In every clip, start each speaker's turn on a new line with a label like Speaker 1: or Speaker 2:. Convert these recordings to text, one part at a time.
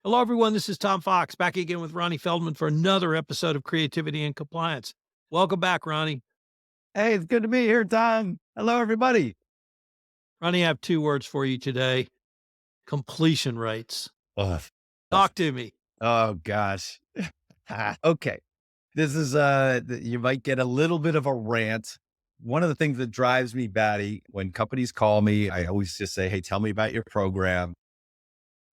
Speaker 1: Hello, everyone. This is Tom Fox back again with Ronnie Feldman for another episode of Creativity and Compliance. Welcome back, Ronnie.
Speaker 2: Hey, it's good to be here, Tom. Hello, everybody.
Speaker 1: Ronnie, I have two words for you today: completion rates.
Speaker 2: Ugh.
Speaker 1: Talk to me.
Speaker 2: Oh gosh. Okay. This is you might get a little bit of a rant. One of the things that drives me batty when companies call me, I always just say, "Hey, tell me about your program."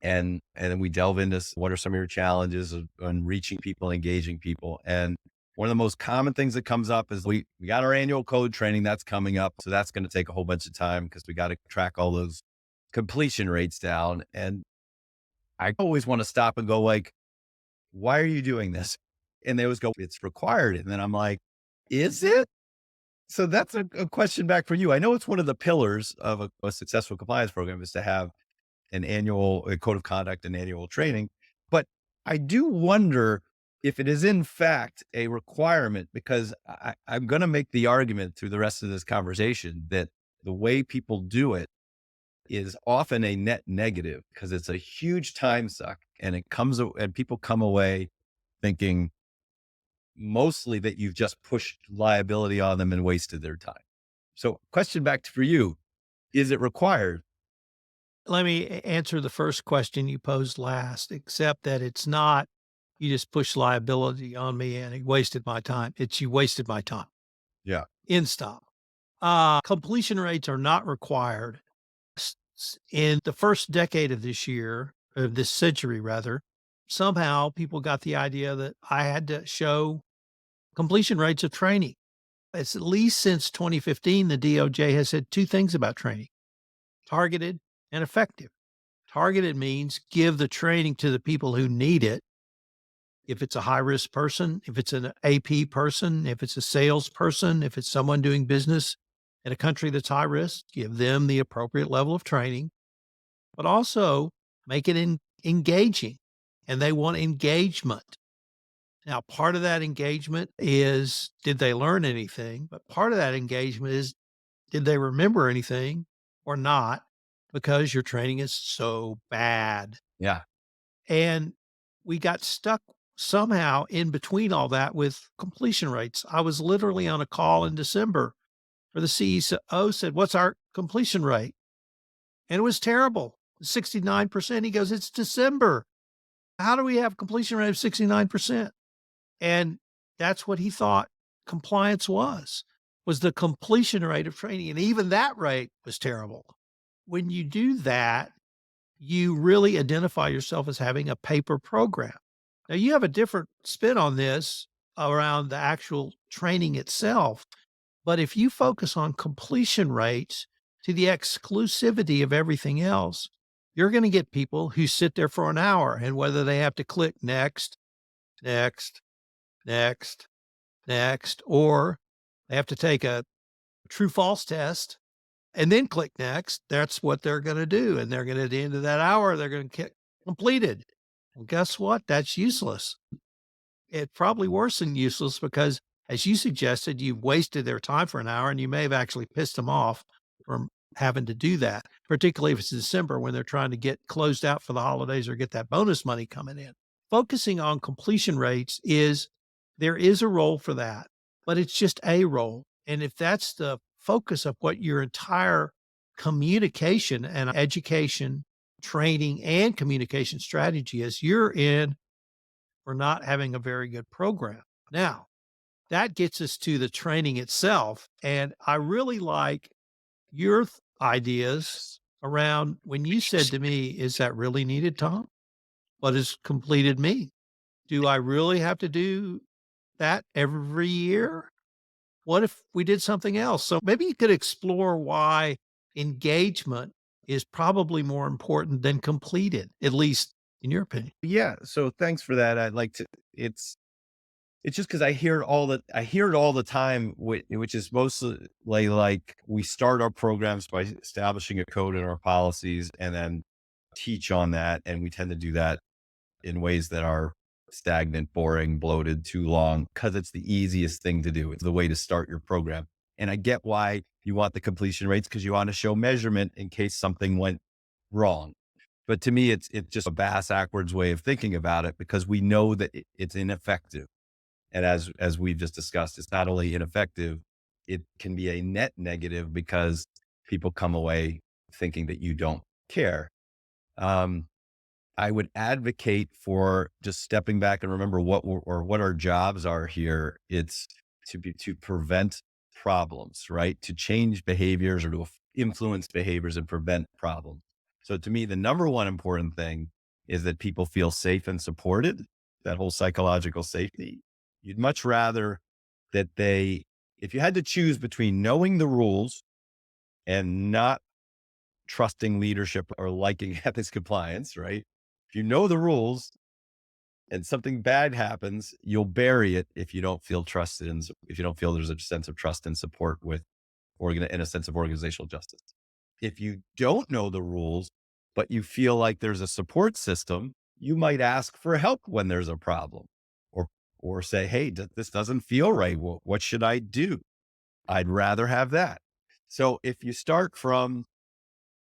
Speaker 2: And then we delve into what are some of your challenges on reaching people, engaging people. And one of the most common things that comes up is we got our annual code training that's coming up. So that's going to take a whole bunch of time because we got to track all those completion rates down. And I always want to stop and go like, why are you doing this? And they always go, it's required. And then I'm like, is it? So that's a question back for you. I know it's one of the pillars of a successful compliance program is to have an annual code of conduct and annual training. But I do wonder if it is in fact a requirement because I'm going to make the argument through the rest of this conversation that the way people do it is often a net negative because it's a huge time suck and and people come away thinking mostly that you've just pushed liability on them and wasted their time. So question back for you, is it required?
Speaker 1: Let me answer the first question you posed last, except that it's not you just push liability on me and he wasted my time. It's you wasted my time.
Speaker 2: Yeah.
Speaker 1: In stop. Completion rates are not required. In the first decade of this year, of this century rather, somehow people got the idea that I had to show completion rates of training. It's at least since 2015, the DOJ has said two things about training: targeted and effective. Targeted means give the training to the people who need it. If it's a high risk person, if it's an AP person, if it's a salesperson, if it's someone doing business in a country that's high risk, give them the appropriate level of training, but also make it engaging. And they want engagement. Now, part of that engagement is, did they learn anything? But part of that engagement is, did they remember anything or not? Because your training is so bad.
Speaker 2: Yeah.
Speaker 1: And we got stuck somehow in between all that with completion rates. I was literally on a call in December where the CEO said, "What's our completion rate?" And it was terrible, 69%. He goes, "It's December. How do we have completion rate of 69%?" And that's what he thought compliance was the completion rate of training. And even that rate was terrible. When you do that, you really identify yourself as having a paper program. Now, you have a different spin on this around the actual training itself. But if you focus on completion rates to the exclusivity of everything else, you're going to get people who sit there for an hour and whether they have to click next, next, next, next, or they have to take a true false test and then click next, that's what they're going to do. And they're going to, at the end of that hour, they're going to get completed. Well, guess what? That's useless. It's probably worse than useless because, as you suggested, you've wasted their time for an hour and you may have actually pissed them off from having to do that, particularly if it's December when they're trying to get closed out for the holidays or get that bonus money coming in. Focusing on completion rates there is a role for that, but it's just a role. And if that's the focus of what your entire communication and education, training, and communication strategy is, you're in for not having a very good program. Now, that gets us to the training itself. And I really like your ideas around when you said to me, "Is that really needed, Tom? What does completed mean? Do I really have to do that every year? What if we did something else?" So maybe you could explore why engagement is probably more important than completed, at least in your opinion.
Speaker 2: Yeah. So thanks for that. I'd like to, it's just because I hear it all the time, which is mostly like we start our programs by establishing a code in our policies and then teach on that. And we tend to do that in ways that are stagnant, boring, bloated, too long, because it's the easiest thing to do. It's the way to start your program. And I get why you want the completion rates because you want to show measurement in case something went wrong. But to me, it's just a bass backwards way of thinking about it because we know that it's ineffective. And as we've just discussed, it's not only ineffective, it can be a net negative because people come away thinking that you don't care. Um, I would advocate for just stepping back and remember what our jobs are here. It's to prevent problems, right? To change behaviors or to influence behaviors and prevent problems. So to me, the number one important thing is that people feel safe and supported, that whole psychological safety. You'd much rather that if you had to choose between knowing the rules and not trusting leadership or liking ethics compliance, right? If you know the rules and something bad happens, you'll bury it if you don't feel trusted and if you don't feel there's a sense of trust and support with and a sense of organizational justice. If you don't know the rules, but you feel like there's a support system, you might ask for help when there's a problem or, or say, hey, this doesn't feel right. What should I do? I'd rather have that. So if you start from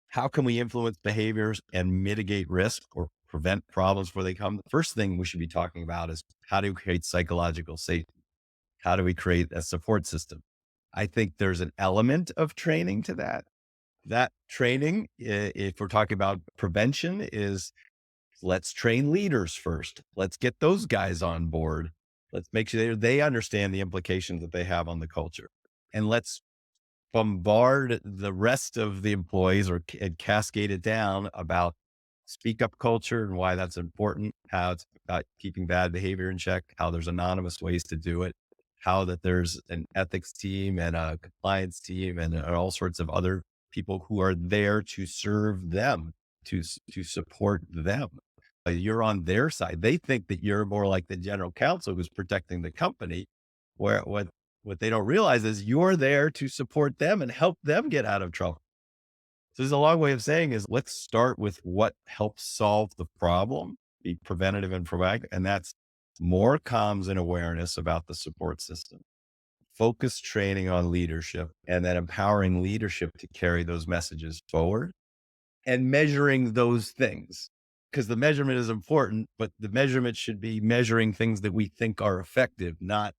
Speaker 2: how can we influence behaviors and mitigate risk or prevent problems before they come? The first thing we should be talking about is how do we create psychological safety? How do we create a support system? I think there's an element of training to that. That training, if we're talking about prevention, is let's train leaders first. Let's get those guys on board. Let's make sure they understand the implications that they have on the culture. And let's bombard the rest of the employees and cascade it down about speak up culture and why that's important, how it's about keeping bad behavior in check, how there's anonymous ways to do it, how that there's an ethics team and a compliance team and all sorts of other people who are there to serve them, to support them. You're on their side. They think that you're more like the general counsel who's protecting the company, where what they don't realize is you're there to support them and help them get out of trouble. So there's a long way of saying is let's start with what helps solve the problem, be preventative and proactive. And that's more comms and awareness about the support system, focused training on leadership, and then empowering leadership to carry those messages forward and measuring those things. Because the measurement is important, but the measurement should be measuring things that we think are effective, not,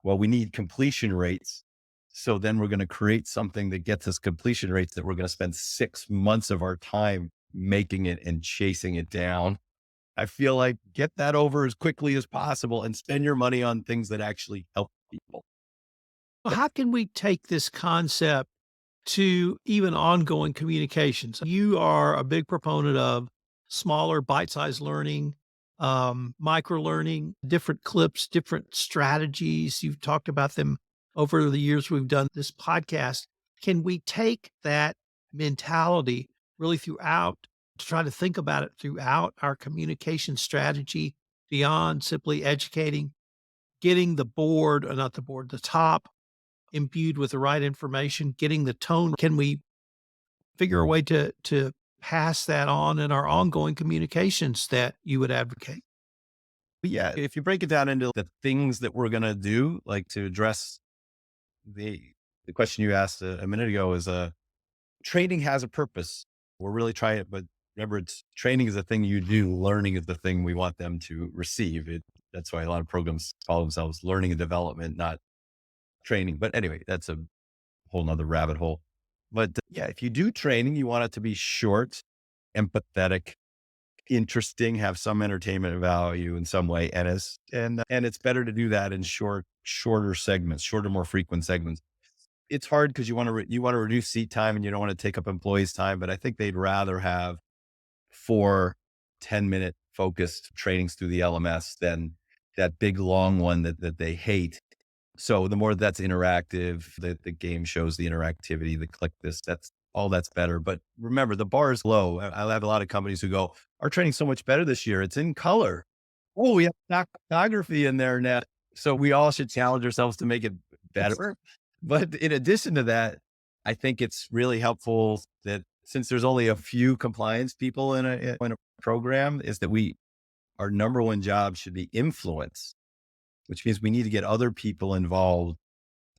Speaker 2: well, we need completion rates. So then we're going to create something that gets us completion rates that we're going to spend 6 months of our time making it and chasing it down. I feel like get that over as quickly as possible and spend your money on things that actually help people.
Speaker 1: Well, how can we take this concept to even ongoing communications? You are a big proponent of smaller bite-sized learning, micro learning, different clips, different strategies. You've talked about them over the years we've done this podcast. Can we take that mentality really throughout to try to think about it throughout our communication strategy beyond simply educating, getting the board, or not the board, the top imbued with the right information, getting the tone? Can we figure a way to pass that on in our ongoing communications that you would advocate?
Speaker 2: But yeah, if you break it down into the things that we're going to do, like to address the, the question you asked a minute ago is, training has a purpose. We're really trying it, but remember, it's training is the thing you do. Learning is the thing we want them to receive. That's why a lot of programs call themselves learning and development, not training. But anyway, that's a whole nother rabbit hole. But yeah, if you do training, you want it to be short, empathetic, interesting, have some entertainment value in some way. And it's better to do that in shorter segments, shorter, more frequent segments. It's hard because you want to reduce seat time and you don't want to take up employees' time, but I think they'd rather have 4 10-minute focused trainings through the LMS than that big long one that they hate. So the more that's interactive, the game shows the interactivity, the click this, that's better. But remember, the bar is low. I have a lot of companies who go, our training's so much better this year. It's in color. Oh, we have photography in there now. So we all should challenge ourselves to make it better. But in addition to that, I think it's really helpful that since there's only a few compliance people in a program, is that our number one job should be influence, which means we need to get other people involved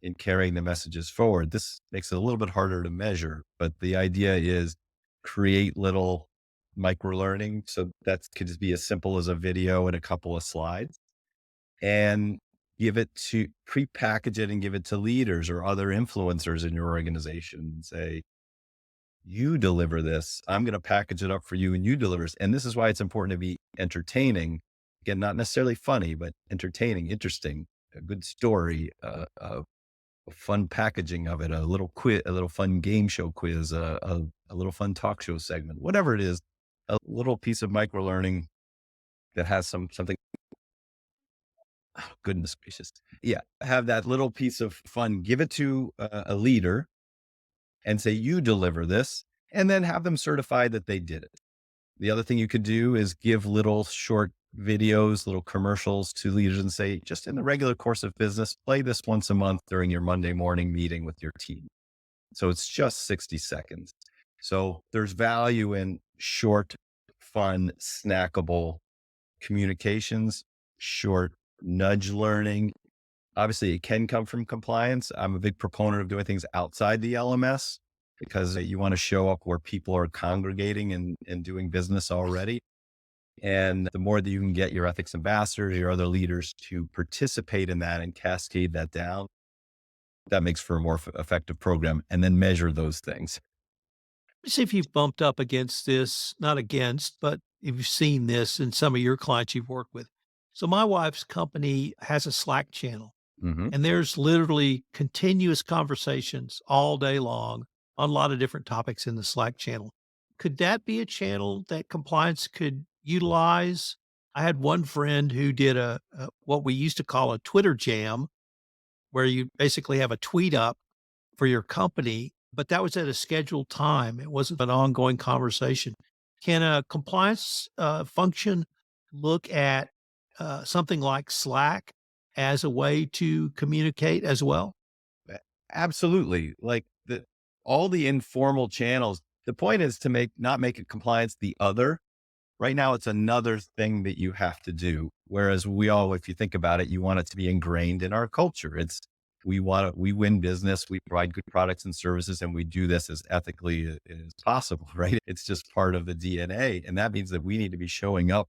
Speaker 2: in carrying the messages forward. This makes it a little bit harder to measure, but the idea is create little micro learning. So that could just be as simple as a video and a couple of slides, and give it to prepackage it and give it to leaders or other influencers in your organization and say, you deliver this. I'm going to package it up for you and you deliver this. And this is why it's important to be entertaining. Again, not necessarily funny, but entertaining, interesting, a good story, a fun packaging of it, a little quiz, a little fun game show quiz, a little fun talk show segment, whatever it is, a little piece of micro learning that has something. Oh, goodness gracious. Yeah. Have that little piece of fun, give it to a leader and say, you deliver this, and then have them certified that they did it. The other thing you could do is give little short videos, little commercials to leaders and say, just in the regular course of business, play this once a month during your Monday morning meeting with your team. So it's just 60 seconds. So there's value in short, fun, snackable communications, short nudge learning. Obviously, it can come from compliance. I'm a big proponent of doing things outside the LMS because you want to show up where people are congregating and doing business already. And the more that you can get your ethics ambassadors, your other leaders to participate in that and cascade that down, that makes for a more effective program, and then measure those things.
Speaker 1: Me see if you've bumped up against this, not against, but if you've seen this in some of your clients you've worked with. So my wife's company has a Slack channel,
Speaker 2: Hmm.
Speaker 1: and there's literally continuous conversations all day long on a lot of different topics in the Slack channel. Could that be a channel that compliance could utilize? I had one friend who did a what we used to call a Twitter jam, where you basically have a tweet up for your company, but that was at a scheduled time. It wasn't an ongoing conversation. Can a compliance function look at something like Slack as a way to communicate as well?
Speaker 2: Absolutely. Like all the informal channels, the point is to not make it compliance the other. Right now, it's another thing that you have to do. Whereas if you think about it, you want it to be ingrained in our culture. We win business, we provide good products and services, and we do this as ethically as possible, right? It's just part of the DNA. And that means that we need to be showing up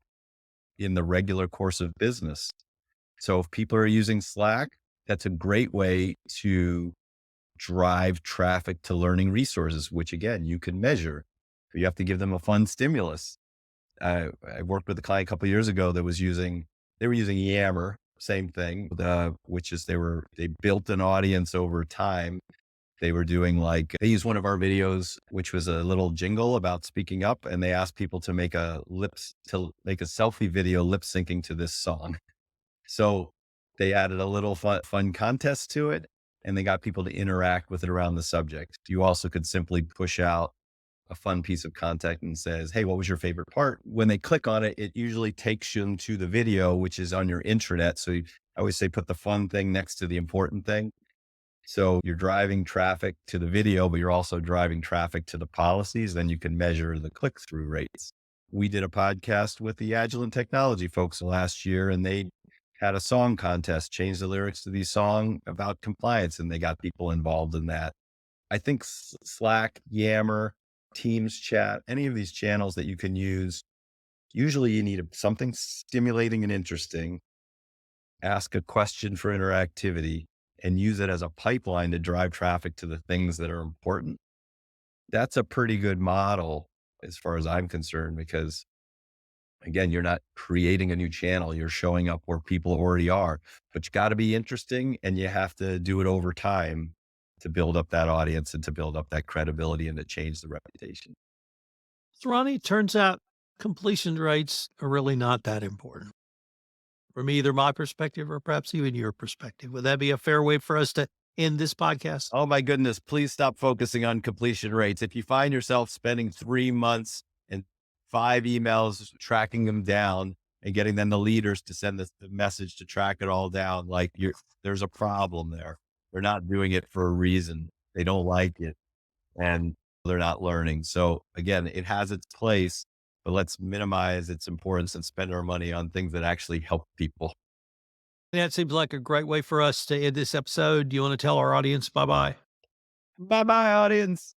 Speaker 2: in the regular course of business. So if people are using Slack, that's a great way to drive traffic to learning resources, which again, you can measure. You have to give them a fun stimulus. I worked with a client a couple of years ago that they were using Yammer, same thing, which is they built an audience over time. They were doing they used one of our videos, which was a little jingle about speaking up, and they asked people to make a selfie video lip syncing to this song. So they added a little fun contest to it, and they got people to interact with it around the subject. You also could simply push out a fun piece of content and says, hey, what was your favorite part? When they click on it, it usually takes them to the video, which is on your intranet. So I always say, put the fun thing next to the important thing. So you're driving traffic to the video, but you're also driving traffic to the policies. Then you can measure the click through rates. We did a podcast with the Agilent Technology folks last year, and they had a song contest, changed the lyrics to the song about compliance, and they got people involved in that. I think Slack, Yammer, Teams chat, any of these channels that you can use, usually you need something stimulating and interesting, ask a question for interactivity, and use it as a pipeline to drive traffic to the things that are important. That's a pretty good model as far as I'm concerned, because again, you're not creating a new channel. You're showing up where people already are, but you got to be interesting and you have to do it over time to build up that audience and to build up that credibility and to change the reputation.
Speaker 1: So, Ronnie, it turns out completion rates are really not that important from either my perspective or perhaps even your perspective. Would that be a fair way for us to end this podcast?
Speaker 2: Oh my goodness, please stop focusing on completion rates. If you find yourself spending 3 months and 5 emails tracking them down and getting then the leaders to send the message to track it all down, there's a problem there. They're not doing it for a reason. They don't like it and they're not learning. So again, it has its place, but let's minimize its importance and spend our money on things that actually help people.
Speaker 1: That seems like a great way for us to end this episode. Do you want to tell our audience bye bye?
Speaker 2: Bye bye, audience.